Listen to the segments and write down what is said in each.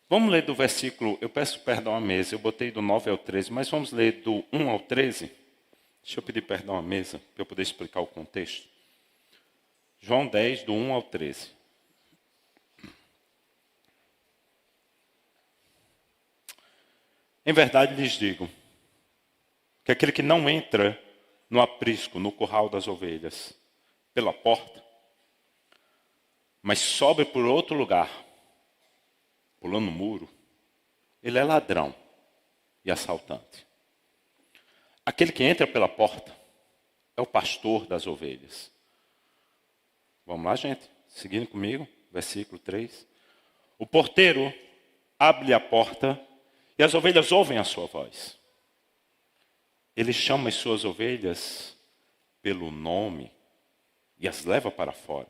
Vamos ler do versículo, eu peço perdão à mesa, eu botei do 9 ao 13, mas vamos ler do 1 ao 13. Deixa eu pedir perdão à mesa, para eu poder explicar o contexto. João 10, do 1 ao 13. Em verdade lhes digo, que aquele que não entra no aprisco, no curral das ovelhas, pela porta, mas sobe por outro lugar, pulando o muro, ele é ladrão e assaltante. Aquele que entra pela porta é o pastor das ovelhas. Vamos lá, gente? Seguindo comigo, versículo 3. O porteiro abre a porta e as ovelhas ouvem a sua voz. Ele chama as suas ovelhas pelo nome e as leva para fora.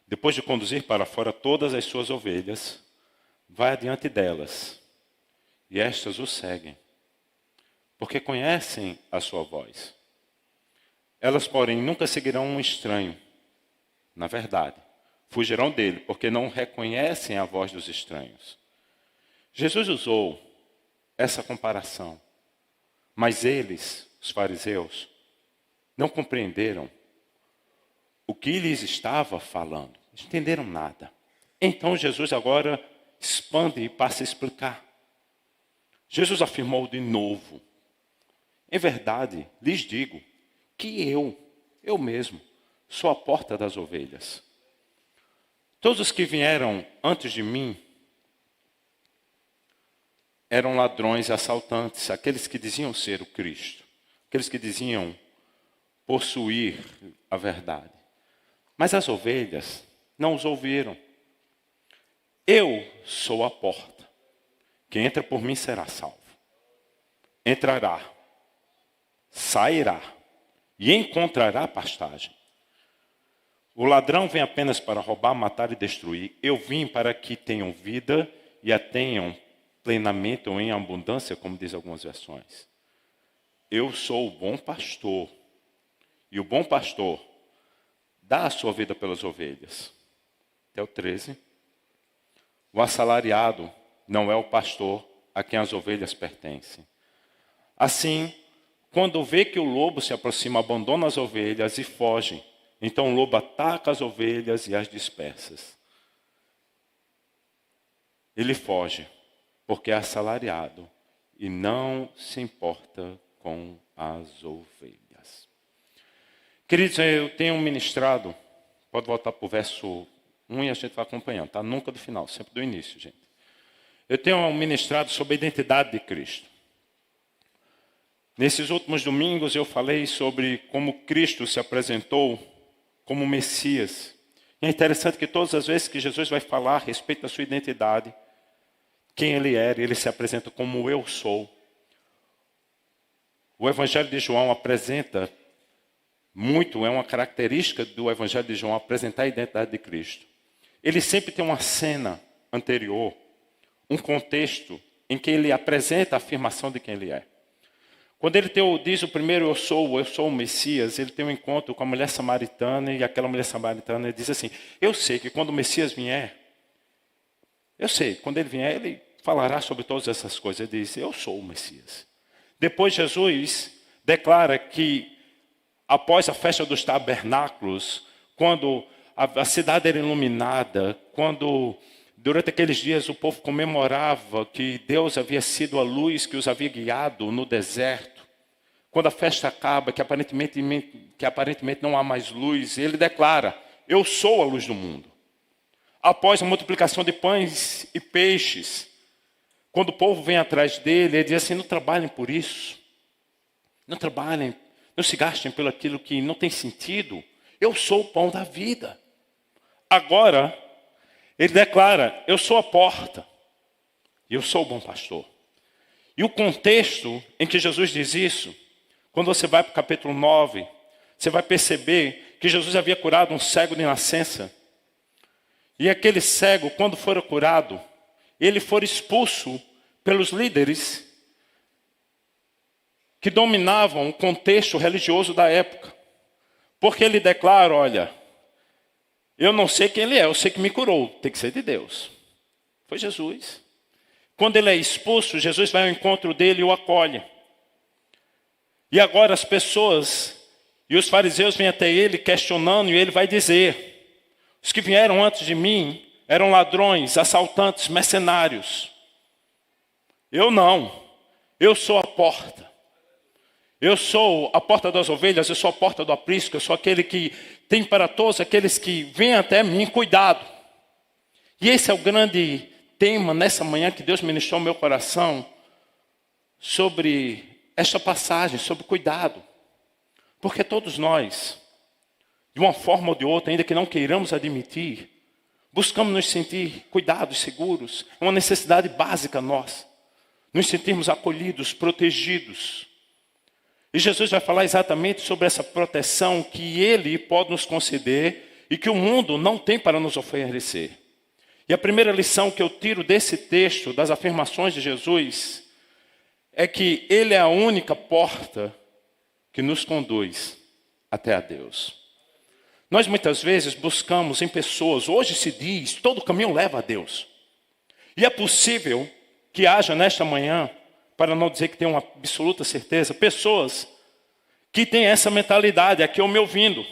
Depois de conduzir para fora todas as suas ovelhas, vai adiante delas, e estas o seguem, porque conhecem a sua voz. Elas, porém, nunca seguirão um estranho. Na verdade, fugirão dele, porque não reconhecem a voz dos estranhos. Jesus usou essa comparação, mas eles, os fariseus, não compreenderam o que lhes estava falando. Não entenderam nada. Então Jesus agora expande e passa a explicar. Jesus afirmou de novo: em verdade, lhes digo que eu mesmo, sou a porta das ovelhas. Todos os que vieram antes de mim eram ladrões e assaltantes, aqueles que diziam ser o Cristo, aqueles que diziam possuir a verdade. Mas as ovelhas não os ouviram. Eu sou a porta. Quem entra por mim será salvo. Entrará, sairá e encontrará pastagem. O ladrão vem apenas para roubar, matar e destruir. Eu vim para que tenham vida e a tenham plenamente ou em abundância, como diz algumas versões. Eu sou o bom pastor. E o bom pastor dá a sua vida pelas ovelhas. Até o 13. O assalariado não é o pastor a quem as ovelhas pertencem. Assim, quando vê que o lobo se aproxima, abandona as ovelhas e foge. Então o lobo ataca as ovelhas e as dispersa. Ele foge, porque é assalariado e não se importa com as ovelhas. Queridos, eu tenho ministrado, pode voltar para o verso 1 e a gente vai acompanhando, tá? Nunca do final, sempre do início, gente. Eu tenho ministrado sobre a identidade de Cristo. Nesses últimos domingos eu falei sobre como Cristo se apresentou como Messias. E é interessante que todas as vezes que Jesus vai falar a respeito da sua identidade, quem ele era, ele se apresenta como eu sou. O Evangelho de João apresenta muito, é uma característica do Evangelho de João, apresentar a identidade de Cristo. Ele sempre tem uma cena anterior, um contexto em que ele apresenta a afirmação de quem ele é. Quando ele diz o primeiro eu sou o Messias, ele tem um encontro com a mulher samaritana e aquela mulher samaritana diz assim: eu sei que quando o Messias vier, quando ele vier, ele falará sobre todas essas coisas. Ele diz: eu sou o Messias. Depois Jesus declara que após a festa dos tabernáculos, quando a cidade era iluminada, quando durante aqueles dias o povo comemorava que Deus havia sido a luz que os havia guiado no deserto, quando a festa acaba, que aparentemente não há mais luz, ele declara: eu sou a luz do mundo. Após a multiplicação de pães e peixes, quando o povo vem atrás dele, ele diz assim: não trabalhem por isso, não trabalhem, não se gastem pelo aquilo que não tem sentido, eu sou o pão da vida. Agora, ele declara: eu sou a porta, e eu sou o bom pastor. E o contexto em que Jesus diz isso, quando você vai para o capítulo 9, você vai perceber que Jesus havia curado um cego de nascença. E aquele cego, quando fora curado, ele foi expulso pelos líderes que dominavam o contexto religioso da época. Porque ele declara: olha, eu não sei quem ele é, eu sei que me curou, tem que ser de Deus. Foi Jesus. Quando ele é expulso, Jesus vai ao encontro dele e o acolhe. E agora as pessoas e os fariseus vêm até ele questionando, e ele vai dizer: os que vieram antes de mim eram ladrões, assaltantes, mercenários. Eu não. Eu sou a porta. Eu sou a porta das ovelhas, eu sou a porta do aprisco, eu sou aquele que tem para todos aqueles que vêm até mim cuidado. E esse é o grande tema nessa manhã que Deus ministrou no meu coração sobre esta passagem, sobre cuidado. Porque todos nós, de uma forma ou de outra, ainda que não queiramos admitir, buscamos nos sentir cuidados, seguros. É uma necessidade básica nossa. Nos sentirmos acolhidos, protegidos. E Jesus vai falar exatamente sobre essa proteção que Ele pode nos conceder e que o mundo não tem para nos oferecer. E a primeira lição que eu tiro desse texto, das afirmações de Jesus, é que Ele é a única porta que nos conduz até a Deus. Nós muitas vezes buscamos em pessoas, hoje se diz, todo caminho leva a Deus. E é possível que haja nesta manhã, para não dizer que tenho uma absoluta certeza, pessoas que têm essa mentalidade, aqui eu me ouvindo,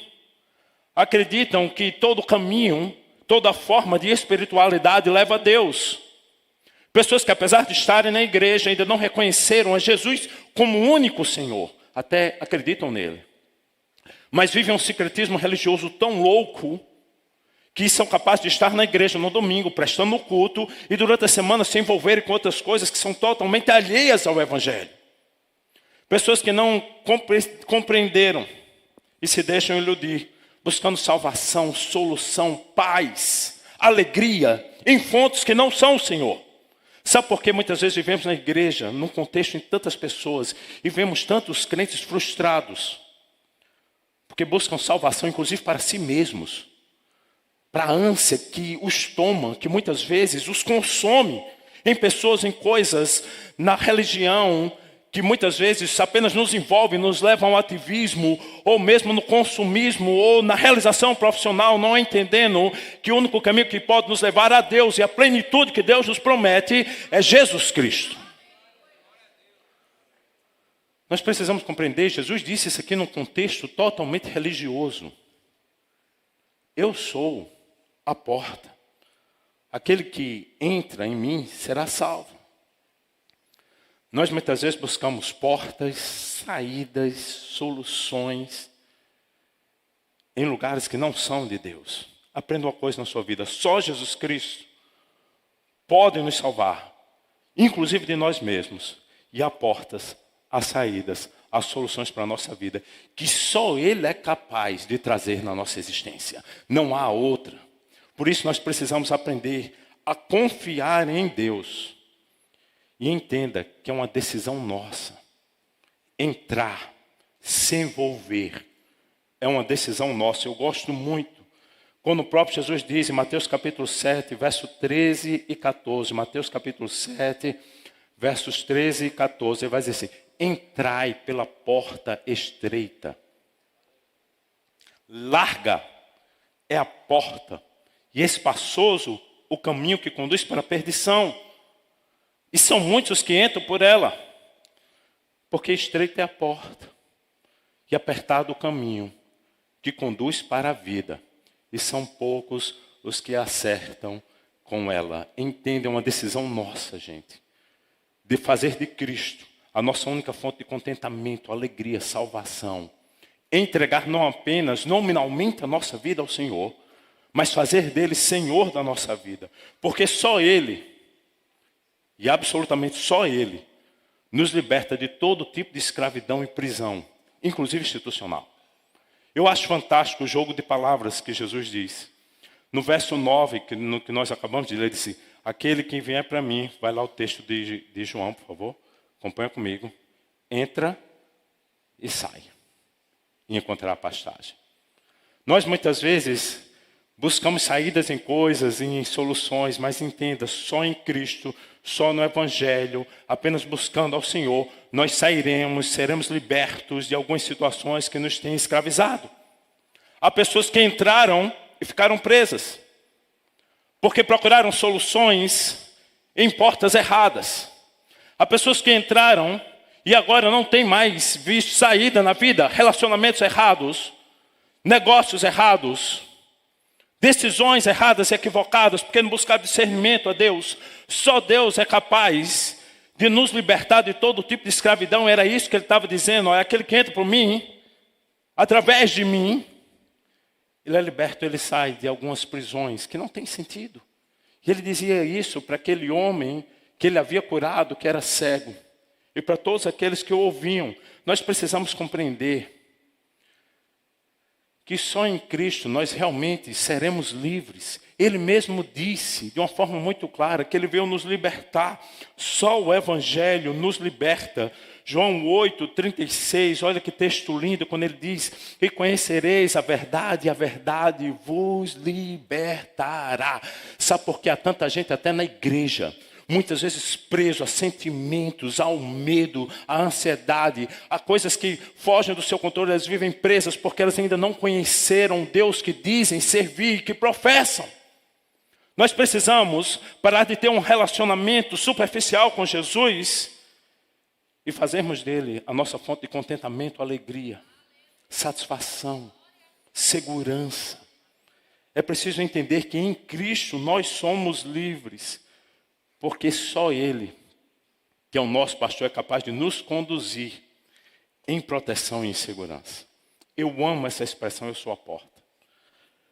acreditam que todo caminho, toda forma de espiritualidade leva a Deus. Pessoas que apesar de estarem na igreja ainda não reconheceram a Jesus como o único Senhor, até acreditam nele. Mas vivem um secretismo religioso tão louco que são capazes de estar na igreja no domingo, prestando o culto, e durante a semana se envolverem com outras coisas que são totalmente alheias ao Evangelho. Pessoas que não compreenderam e se deixam iludir, buscando salvação, solução, paz, alegria, em fontes que não são o Senhor. Sabe por que muitas vezes vivemos na igreja, num contexto em tantas pessoas, e vemos tantos crentes frustrados? Porque buscam salvação, inclusive para si mesmos. Para a ânsia que os toma, que muitas vezes os consome em pessoas, em coisas, na religião, que muitas vezes apenas nos envolve, nos leva ao ativismo, ou mesmo no consumismo, ou na realização profissional, não entendendo que o único caminho que pode nos levar a Deus e a plenitude que Deus nos promete é Jesus Cristo. Nós precisamos compreender, Jesus disse isso aqui num contexto totalmente religioso. Eu sou a porta. Aquele que entra em mim será salvo. Nós muitas vezes buscamos portas, saídas, soluções em lugares que não são de Deus. Aprenda uma coisa na sua vida: só Jesus Cristo pode nos salvar, inclusive de nós mesmos. E há portas, há saídas, há soluções para a nossa vida, que só Ele é capaz de trazer na nossa existência. Não há outra. Por isso nós precisamos aprender a confiar em Deus. E entenda que é uma decisão nossa. Entrar, se envolver, é uma decisão nossa. Eu gosto muito quando o próprio Jesus diz em Mateus capítulo 7, verso 13 e 14. Mateus capítulo 7, versos 13 e 14. Ele vai dizer assim: entrai pela porta estreita. Larga é a porta e espaçoso o caminho que conduz para a perdição. E são muitos os que entram por ela, porque estreita é a porta e apertado o caminho que conduz para a vida. E são poucos os que acertam com ela. Entendem, uma decisão nossa, gente, de fazer de Cristo a nossa única fonte de contentamento, alegria, salvação. Entregar não apenas nominalmente a nossa vida ao Senhor, mas fazer dele Senhor da nossa vida. Porque só Ele, e absolutamente só Ele, nos liberta de todo tipo de escravidão e prisão, inclusive institucional. Eu acho fantástico o jogo de palavras que Jesus diz. No verso 9, que nós acabamos de ler, ele disse: aquele que vier para mim, vai lá o texto de João, por favor, acompanha comigo, entra e sai, e encontrará pastagem. Nós muitas vezes buscamos saídas em coisas, em soluções, mas entenda, só em Cristo, só no Evangelho, apenas buscando ao Senhor, nós sairemos, seremos libertos de algumas situações que nos têm escravizado. Há pessoas que entraram e ficaram presas, porque procuraram soluções em portas erradas. Há pessoas que entraram e agora não tem mais visto saída na vida, relacionamentos errados, negócios errados, decisões erradas e equivocadas, porque não buscaram discernimento a Deus. Só Deus é capaz de nos libertar de todo tipo de escravidão. Era isso que ele estava dizendo. É aquele que entra por mim, através de mim, ele é liberto, ele sai de algumas prisões que não tem sentido. E ele dizia isso para aquele homem que ele havia curado, que era cego. E para todos aqueles que o ouviam. Nós precisamos compreender que só em Cristo nós realmente seremos livres. Ele mesmo disse de uma forma muito clara que ele veio nos libertar. Só o Evangelho nos liberta. João 8:36, olha que texto lindo quando ele diz: e conhecereis a verdade, e a verdade vos libertará. Sabe por que há tanta gente até na igreja, muitas vezes preso a sentimentos, ao medo, à ansiedade, a coisas que fogem do seu controle? Elas vivem presas porque elas ainda não conheceram Deus que dizem servir, que professam. Nós precisamos parar de ter um relacionamento superficial com Jesus e fazermos dele a nossa fonte de contentamento, alegria, satisfação, segurança. É preciso entender que em Cristo nós somos livres, porque só Ele, que é o nosso pastor, é capaz de nos conduzir em proteção e em segurança. Eu amo essa expressão, eu sou a porta.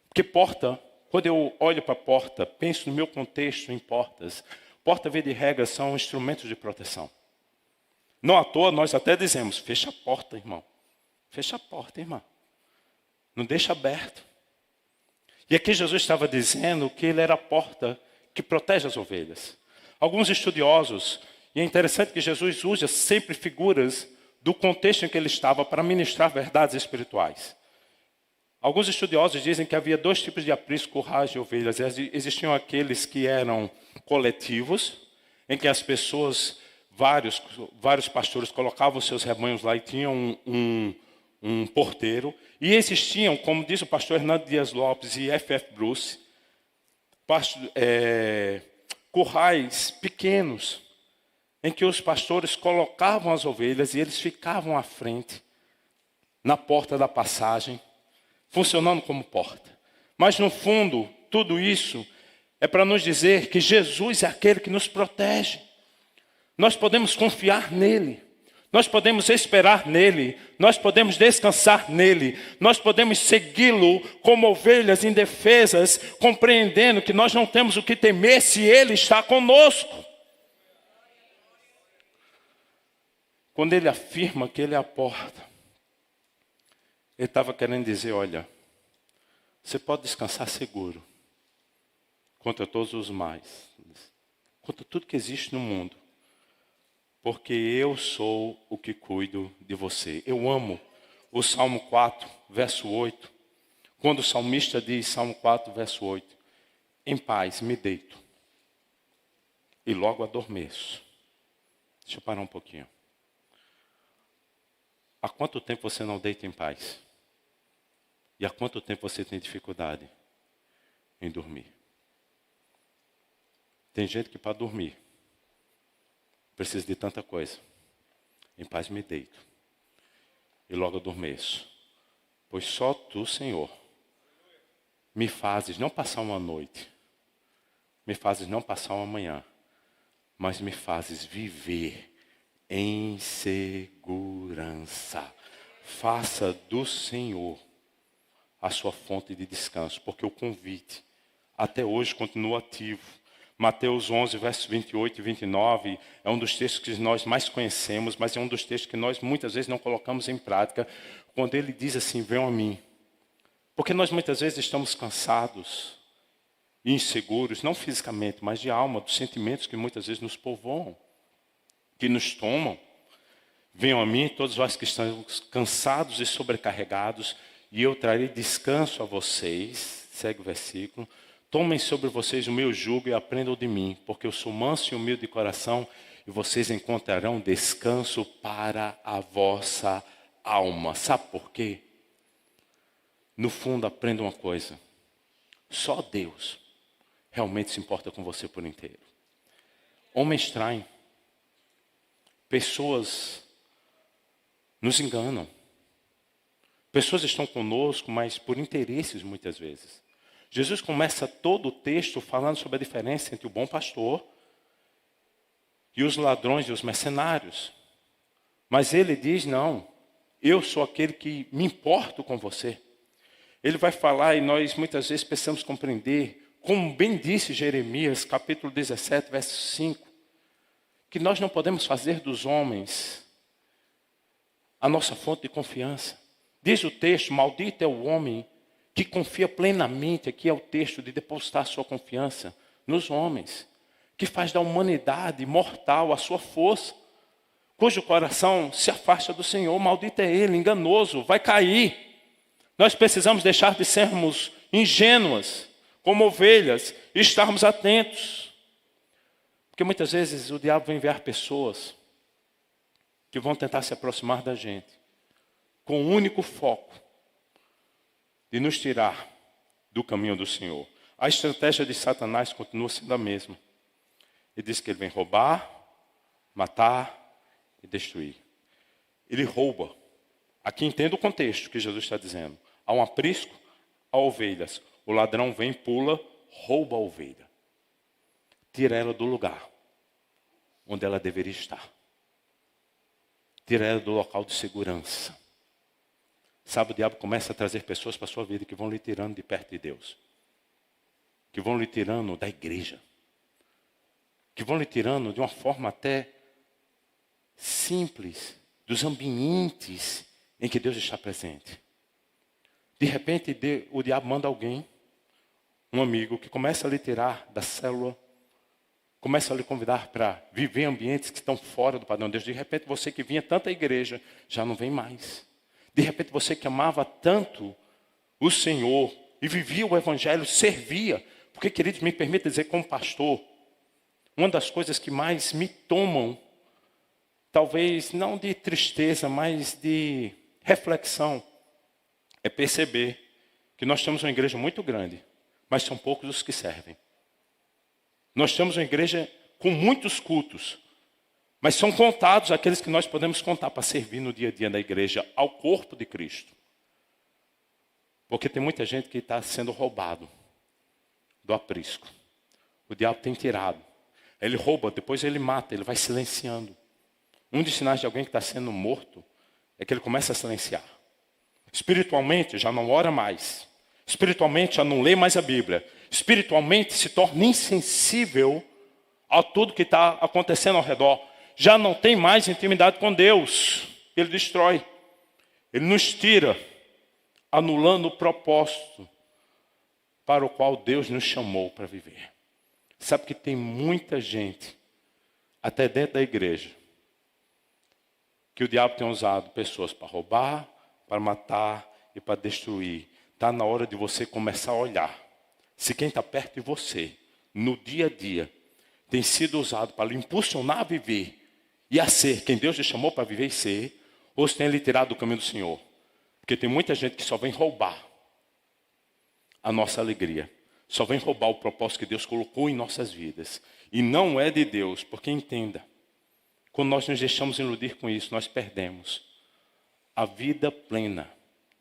Porque porta, quando eu olho para a porta, penso no meu contexto em portas. Porta, via de regra, são instrumentos de proteção. Não à toa nós até dizemos: fecha a porta, irmão. Fecha a porta, irmão. Não deixa aberto. E aqui Jesus estava dizendo que ele era a porta que protege as ovelhas. Alguns estudiosos, e é interessante que Jesus usa sempre figuras do contexto em que ele estava para ministrar verdades espirituais. Alguns estudiosos dizem que havia dois tipos de aprisco, currais de ovelhas. Existiam aqueles que eram coletivos, em que as pessoas, vários pastores colocavam seus rebanhos lá e tinham um porteiro. E existiam, como diz o pastor Hernando Dias Lopes e F.F. Bruce, currais pequenos, em que os pastores colocavam as ovelhas e eles ficavam à frente, na porta da passagem, funcionando como porta. Mas no fundo, tudo isso é para nos dizer que Jesus é aquele que nos protege. Nós podemos confiar nele. Nós podemos esperar nele, nós podemos descansar nele, nós podemos segui-lo como ovelhas indefesas, compreendendo que nós não temos o que temer se ele está conosco. Quando ele afirma que ele é a porta, ele estava querendo dizer: olha, você pode descansar seguro contra todos os males, contra tudo que existe no mundo. Porque eu sou o que cuido de você. Eu amo o Salmo 4, verso 8. Quando o salmista diz, Salmo 4, verso 8: em paz me deito e logo adormeço. Deixa eu parar um pouquinho. Há quanto tempo você não deita em paz? E há quanto tempo você tem dificuldade em dormir? Tem gente que para dormir preciso de tanta coisa. Em paz me deito e logo adormeço. Pois só tu, Senhor, me fazes não passar uma noite, me fazes não passar uma manhã, mas me fazes viver em segurança. Faça do Senhor a sua fonte de descanso, porque o convite até hoje continua ativo. Mateus 11, versos 28 e 29, é um dos textos que nós mais conhecemos, mas é um dos textos que nós muitas vezes não colocamos em prática, quando ele diz assim: venham a mim. Porque nós muitas vezes estamos cansados e inseguros, não fisicamente, mas de alma, dos sentimentos que muitas vezes nos povoam, que nos tomam. Venham a mim todos vós que estão cansados e sobrecarregados, e eu trarei descanso a vocês. Segue o versículo. Tomem sobre vocês o meu jugo e aprendam de mim, porque eu sou manso e humilde de coração, e vocês encontrarão descanso para a vossa alma. Sabe por quê? No fundo, aprenda uma coisa: só Deus realmente se importa com você por inteiro. Homens traem. Pessoas nos enganam. Pessoas estão conosco, mas por interesses muitas vezes. Jesus começa todo o texto falando sobre a diferença entre o bom pastor e os ladrões e os mercenários. Mas ele diz, não, eu sou aquele que me importo com você. Ele vai falar e nós muitas vezes precisamos compreender, como bem disse Jeremias, capítulo 17, verso 5, que nós não podemos fazer dos homens a nossa fonte de confiança. Diz o texto, maldito é o homem que confia plenamente, aqui é o texto de depositar sua confiança nos homens, que faz da humanidade mortal a sua força, cujo coração se afasta do Senhor. Maldito é ele, enganoso, vai cair. Nós precisamos deixar de sermos ingênuas, como ovelhas, e estarmos atentos. Porque muitas vezes o diabo vai enviar pessoas que vão tentar se aproximar da gente, com o único foco de nos tirar do caminho do Senhor. A estratégia de Satanás continua sendo a mesma. Ele diz que ele vem roubar, matar e destruir. Ele rouba. Aqui entenda o contexto que Jesus está dizendo. Há um aprisco, há ovelhas. O ladrão vem, pula, rouba a ovelha. Tira ela do lugar onde ela deveria estar. Tira ela do local de segurança. Sabe, o diabo começa a trazer pessoas para a sua vida que vão lhe tirando de perto de Deus. Que vão lhe tirando da igreja. Que vão lhe tirando de uma forma até simples, dos ambientes em que Deus está presente. De repente, o diabo manda alguém, um amigo, que começa a lhe tirar da célula, começa a lhe convidar para viver em ambientes que estão fora do padrão de Deus. De repente, você que vinha tanto à igreja, já não vem mais. De repente, você que amava tanto o Senhor e vivia o Evangelho, servia. Porque, queridos, me permita dizer, como pastor, uma das coisas que mais me tomam, talvez não de tristeza, mas de reflexão, é perceber que nós temos uma igreja muito grande, mas são poucos os que servem. Nós temos uma igreja com muitos cultos, mas são contados aqueles que nós podemos contar para servir no dia a dia da igreja ao corpo de Cristo. Porque tem muita gente que está sendo roubado do aprisco. O diabo tem tirado. Ele rouba, depois ele mata, ele vai silenciando. Um dos sinais de alguém que está sendo morto é que ele começa a silenciar. Espiritualmente já não ora mais. Espiritualmente já não lê mais a Bíblia. Espiritualmente se torna insensível a tudo que está acontecendo ao redor. Já não tem mais intimidade com Deus. Ele destrói. Ele nos tira, anulando o propósito para o qual Deus nos chamou para viver. Sabe que tem muita gente, até dentro da igreja, que o diabo tem usado pessoas para roubar, para matar e para destruir. Está na hora de você começar a olhar se quem está perto de você, no dia a dia, tem sido usado para lhe impulsionar a viver e a ser quem Deus lhe chamou para viver e ser, ou se tem lhe tirado do caminho do Senhor. Porque tem muita gente que só vem roubar a nossa alegria. Só vem roubar o propósito que Deus colocou em nossas vidas. E não é de Deus, porque entenda, quando nós nos deixamos iludir com isso, nós perdemos a vida plena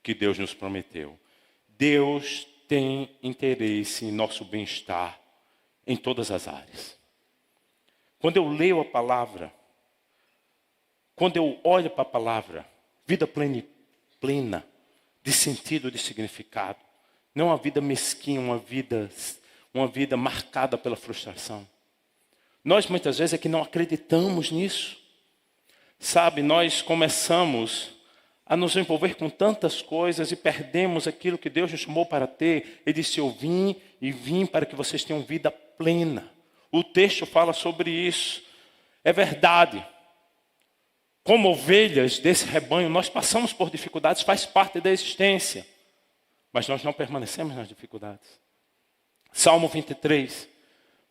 que Deus nos prometeu. Deus tem interesse em nosso bem-estar em todas as áreas. Quando eu leio a palavra, quando eu olho para a palavra, vida plena, de sentido, de significado, não uma vida mesquinha, uma vida marcada pela frustração. Nós muitas vezes é que não acreditamos nisso. Sabe, nós começamos a nos envolver com tantas coisas e perdemos aquilo que Deus nos chamou para ter. Ele disse, eu vim para que vocês tenham vida plena. O texto fala sobre isso. É verdade. Como ovelhas desse rebanho, nós passamos por dificuldades, faz parte da existência. Mas nós não permanecemos nas dificuldades. Salmo 23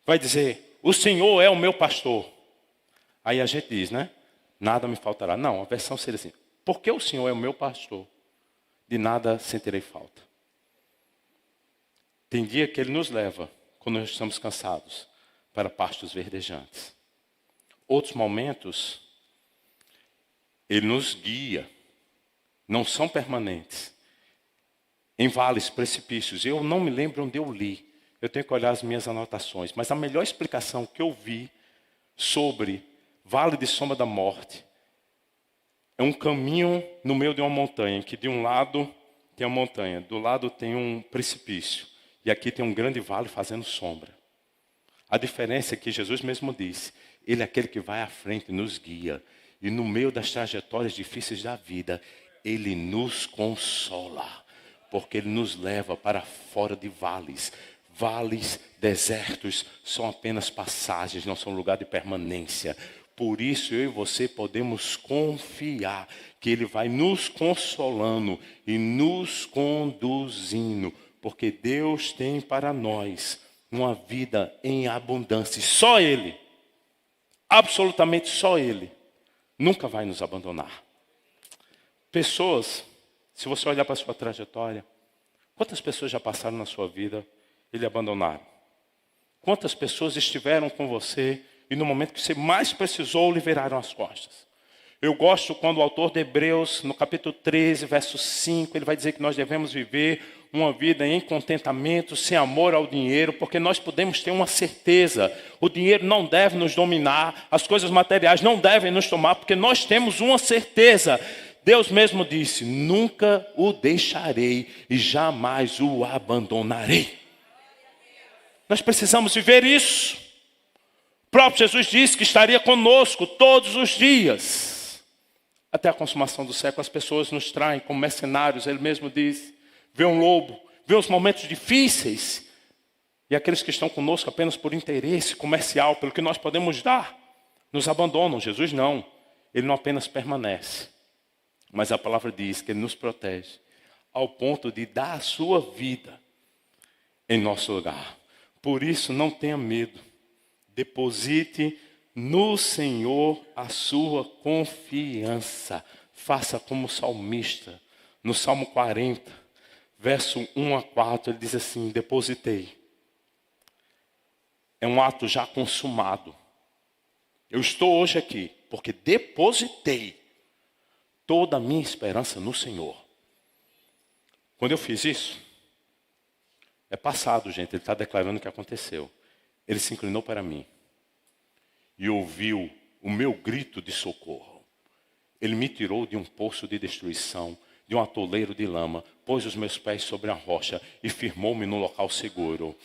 vai dizer, o Senhor é o meu pastor. Aí a gente diz, né? Nada me faltará. Não, a versão seria assim, porque o Senhor é o meu pastor, de nada sentirei falta. Tem dia que Ele nos leva, quando nós estamos cansados, para pastos verdejantes. outros momentos, Ele nos guia. Não são permanentes. Em vales, precipícios. Eu não me lembro onde eu li. Eu tenho que olhar as minhas anotações. Mas a melhor explicação que eu vi sobre vale de sombra da morte é um caminho no meio de uma montanha, que de um lado tem uma montanha, do lado tem um precipício. E aqui tem um grande vale fazendo sombra. A diferença é que Jesus mesmo disse, Ele é aquele que vai à frente, nos guia. E no meio das trajetórias difíceis da vida, Ele nos consola. Porque Ele nos leva para fora de vales. Vales, desertos, são apenas passagens, não são lugar de permanência. Por isso eu e você podemos confiar que Ele vai nos consolando e nos conduzindo. Porque Deus tem para nós uma vida em abundância. E só Ele, absolutamente só Ele, nunca vai nos abandonar. Pessoas, se você olhar para a sua trajetória, quantas pessoas já passaram na sua vida e lhe abandonaram? Quantas pessoas estiveram com você e no momento que você mais precisou, lhe viraram as costas? Eu gosto quando o autor de Hebreus, no capítulo 13, verso 5, ele vai dizer que nós devemos viver uma vida em contentamento, sem amor ao dinheiro, porque nós podemos ter uma certeza. O dinheiro não deve nos dominar, as coisas materiais não devem nos tomar, porque nós temos uma certeza. Deus mesmo disse, nunca o deixarei e jamais o abandonarei. Nós precisamos viver isso. O próprio Jesus disse que estaria conosco todos os dias. Até a consumação do século, as pessoas nos traem como mercenários, Ele mesmo diz. Vê um lobo, vê os momentos difíceis. E aqueles que estão conosco apenas por interesse comercial, pelo que nós podemos dar, nos abandonam. Jesus não. Ele não apenas permanece. Mas a palavra diz que Ele nos protege. Ao ponto de dar a sua vida em nosso lugar. Por isso não tenha medo. Deposite no Senhor a sua confiança. Faça como o salmista. No Salmo 40, verso 1 a 4, ele diz assim, depositei. É um ato já consumado. Eu estou hoje aqui porque depositei toda a minha esperança no Senhor. Quando eu fiz isso, é passado, gente, ele está declarando o que aconteceu. Ele se inclinou para mim e ouviu o meu grito de socorro. Ele me tirou de um poço de destruição, de um atoleiro de lama, pôs os meus pés sobre a rocha e firmou-me no local seguro.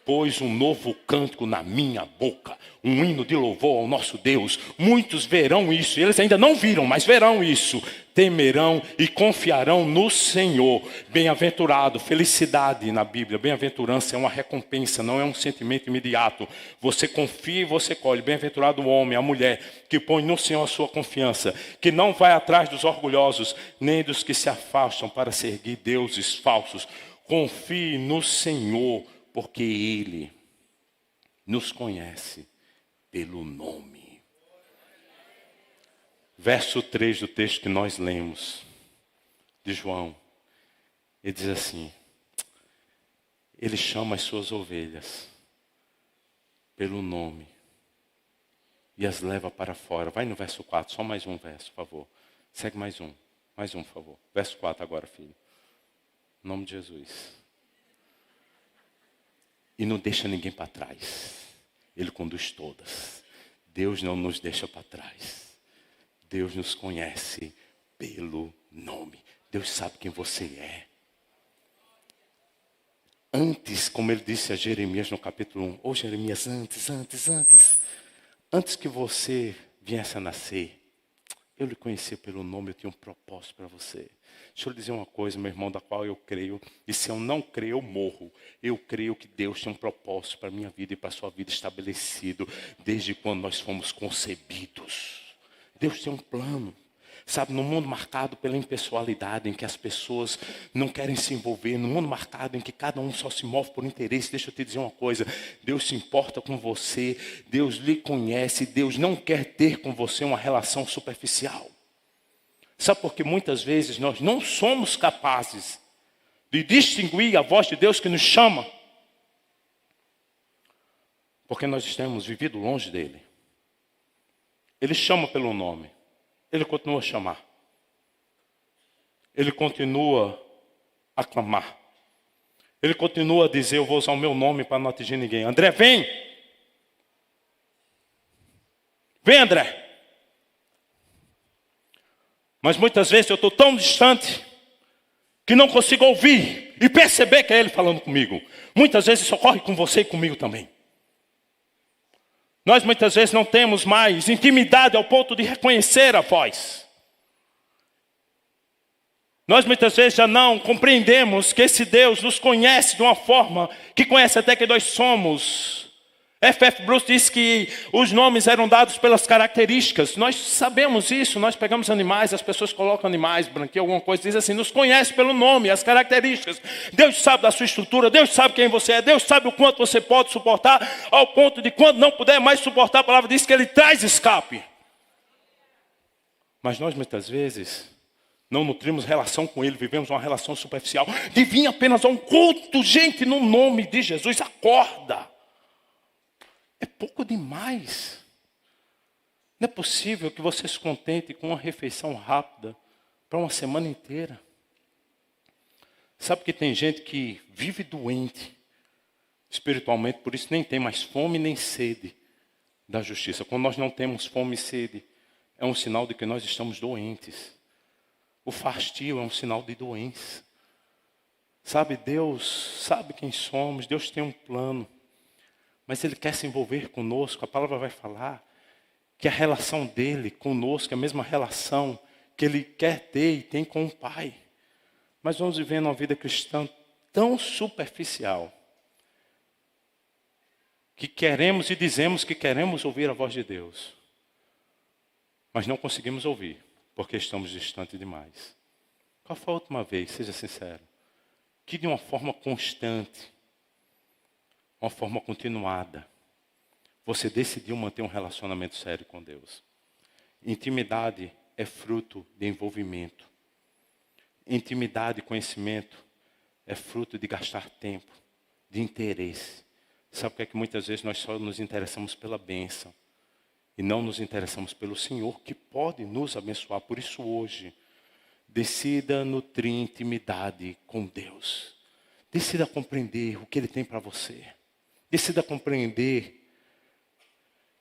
Pôs um novo cântico na minha boca, um hino de louvor ao nosso Deus. Muitos verão isso, eles ainda não viram, mas verão isso. Temerão e confiarão no Senhor. Bem-aventurado, felicidade na Bíblia. Bem-aventurança é uma recompensa, não é um sentimento imediato. Você confia e você colhe. Bem-aventurado o homem, a mulher, que põe no Senhor a sua confiança, que não vai atrás dos orgulhosos, nem dos que se afastam para seguir deuses falsos. Confie no Senhor, porque Ele nos conhece pelo nome. Verso 3 do texto que nós lemos, de João. Ele diz assim, Ele chama as suas ovelhas pelo nome e as leva para fora. Vai no verso 4, só mais um verso, por favor. Segue mais um, por favor. Verso 4 agora, filho. Em nome de Jesus. E não deixa ninguém para trás. Ele conduz todas. Deus não nos deixa para trás. Deus nos conhece pelo nome. Deus sabe quem você é. Antes, como ele disse a Jeremias no capítulo 1. Ô Jeremias, antes que você viesse a nascer, eu lhe conhecia pelo nome, eu tinha um propósito para você. Deixa eu lhe dizer uma coisa, meu irmão, da qual eu creio. E se eu não creio, eu morro. Eu creio que Deus tem um propósito para a minha vida e para a sua vida estabelecido. Desde quando nós fomos concebidos. Deus tem um plano. Sabe, no mundo marcado pela impessoalidade, em que as pessoas não querem se envolver. No mundo marcado em que cada um só se move por interesse. Deixa eu te dizer uma coisa. Deus se importa com você. Deus lhe conhece. Deus não quer ter com você uma relação superficial. Sabe por que muitas vezes nós não somos capazes de distinguir a voz de Deus que nos chama? Porque nós temos vivido longe dele. Ele chama pelo nome. Ele continua a chamar. Ele continua a clamar. Ele continua a dizer, eu vou usar o meu nome para não atingir ninguém. André, vem! Vem, André! Mas muitas vezes eu estou tão distante que não consigo ouvir e perceber que é Ele falando comigo. Muitas vezes isso ocorre com você e comigo também. Nós muitas vezes não temos mais intimidade ao ponto de reconhecer a voz. Nós muitas vezes já não compreendemos que esse Deus nos conhece de uma forma que conhece até que nós somos. F.F. Bruce diz que os nomes eram dados pelas características. Nós sabemos isso, nós pegamos animais, as pessoas colocam animais, branqueiam alguma coisa, diz assim, nos conhece pelo nome, as características. Deus sabe da sua estrutura, Deus sabe quem você é, Deus sabe o quanto você pode suportar, ao ponto de quando não puder mais suportar, a palavra diz que Ele traz escape. Mas nós muitas vezes não nutrimos relação com Ele, vivemos uma relação superficial. De vir apenas a um culto, gente, no nome de Jesus, acorda. É pouco demais. Não é possível que você se contente com uma refeição rápida para uma semana inteira. Sabe que tem gente que vive doente espiritualmente, por isso nem tem mais fome nem sede da justiça. Quando nós não temos fome e sede, é um sinal de que nós estamos doentes. O fastio é um sinal de doença. Sabe, Deus sabe quem somos, Deus tem um plano. Mas Ele quer se envolver conosco. A palavra vai falar que a relação dele conosco é a mesma relação que Ele quer ter e tem com o Pai. Mas vamos vivendo uma vida cristã tão superficial que queremos e dizemos que queremos ouvir a voz de Deus. Mas não conseguimos ouvir, porque estamos distantes demais. Qual foi a última vez, seja sincero, que de uma forma constante, uma forma continuada, você decidiu manter um relacionamento sério com Deus? Intimidade é fruto de envolvimento. Intimidade e conhecimento é fruto de gastar tempo, de interesse. Sabe o que é que muitas vezes nós só nos interessamos pela bênção e não nos interessamos pelo Senhor, que pode nos abençoar. Por isso hoje, decida nutrir intimidade com Deus. Decida compreender o que Ele tem para você. Decida compreender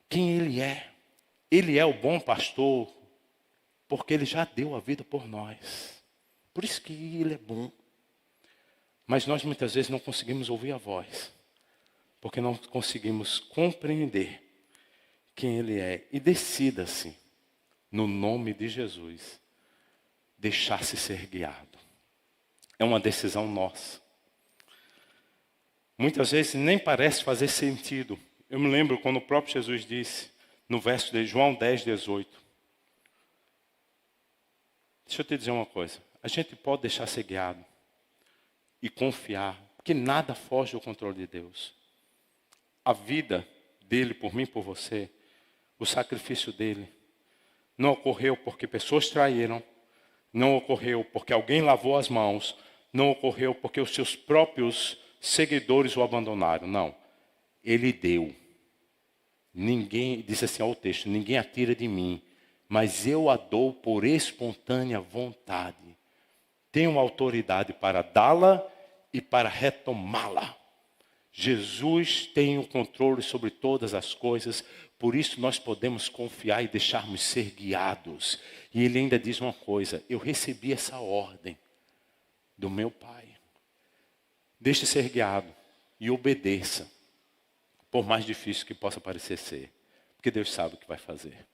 quem Ele é. Ele é o bom pastor, porque Ele já deu a vida por nós. Por isso que Ele é bom. Mas nós muitas vezes não conseguimos ouvir a voz, porque não conseguimos compreender quem Ele é. E decida-se, no nome de Jesus, deixar-se ser guiado. É uma decisão nossa. Muitas vezes nem parece fazer sentido. Eu me lembro quando o próprio Jesus disse, no verso de João 10, 18. Deixa eu te dizer uma coisa. A gente pode deixar ser guiado e confiar, porque nada foge do controle de Deus. A vida dele por mim, por você, o sacrifício dele, não ocorreu porque pessoas traíram, não ocorreu porque alguém lavou as mãos, não ocorreu porque os seus próprios seguidores o abandonaram. Não. Ele deu. Ninguém, disse assim ao texto, ninguém a tira de mim, mas eu a dou por espontânea vontade. Tenho autoridade para dá-la e para retomá-la. Jesus tem o controle sobre todas as coisas, por isso nós podemos confiar e deixarmos ser guiados. E ele ainda diz uma coisa, eu recebi essa ordem do meu Pai. Deixe ser guiado e obedeça, por mais difícil que possa parecer ser, porque Deus sabe o que vai fazer.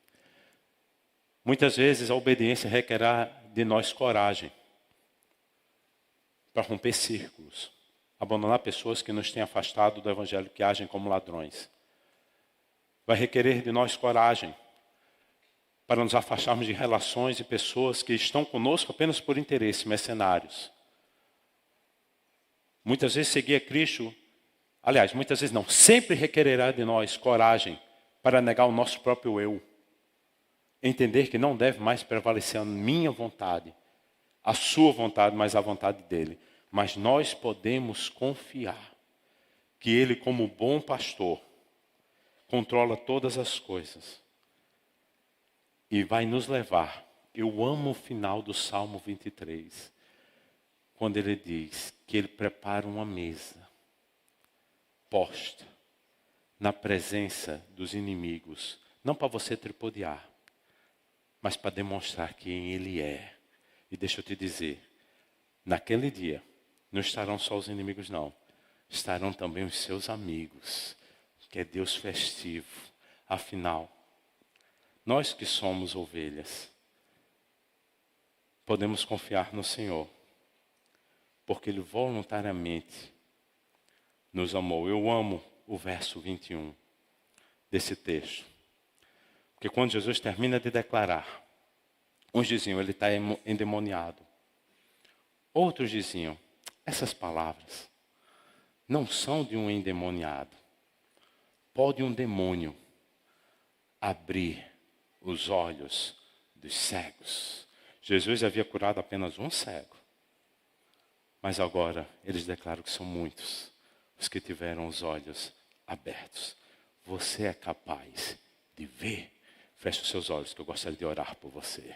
Muitas vezes a obediência requerá de nós coragem para romper círculos, abandonar pessoas que nos têm afastado do Evangelho, que agem como ladrões. Vai requerer de nós coragem para nos afastarmos de relações e pessoas que estão conosco apenas por interesse, mercenários. Muitas vezes seguir a Cristo, aliás, muitas vezes não, sempre requererá de nós coragem para negar o nosso próprio eu. Entender que não deve mais prevalecer a minha vontade, a sua vontade, mas a vontade dele. Mas nós podemos confiar que Ele, como bom pastor, controla todas as coisas. E vai nos levar. Eu amo o final do Salmo 23, quando ele diz que ele prepara uma mesa posta na presença dos inimigos, não para você tripudiar, mas para demonstrar quem ele é. E deixa eu te dizer, naquele dia, não estarão só os inimigos não, estarão também os seus amigos, que é Deus festivo. Afinal, nós que somos ovelhas, podemos confiar no Senhor, porque Ele voluntariamente nos amou. Eu amo o verso 21 desse texto, porque quando Jesus termina de declarar, uns diziam, ele está endemoniado. Outros diziam, essas palavras não são de um endemoniado. Pode um demônio abrir os olhos dos cegos? Jesus havia curado apenas um cego. Mas agora eles declaram que são muitos os que tiveram os olhos abertos. Você é capaz de ver? Feche os seus olhos que eu gostaria de orar por você.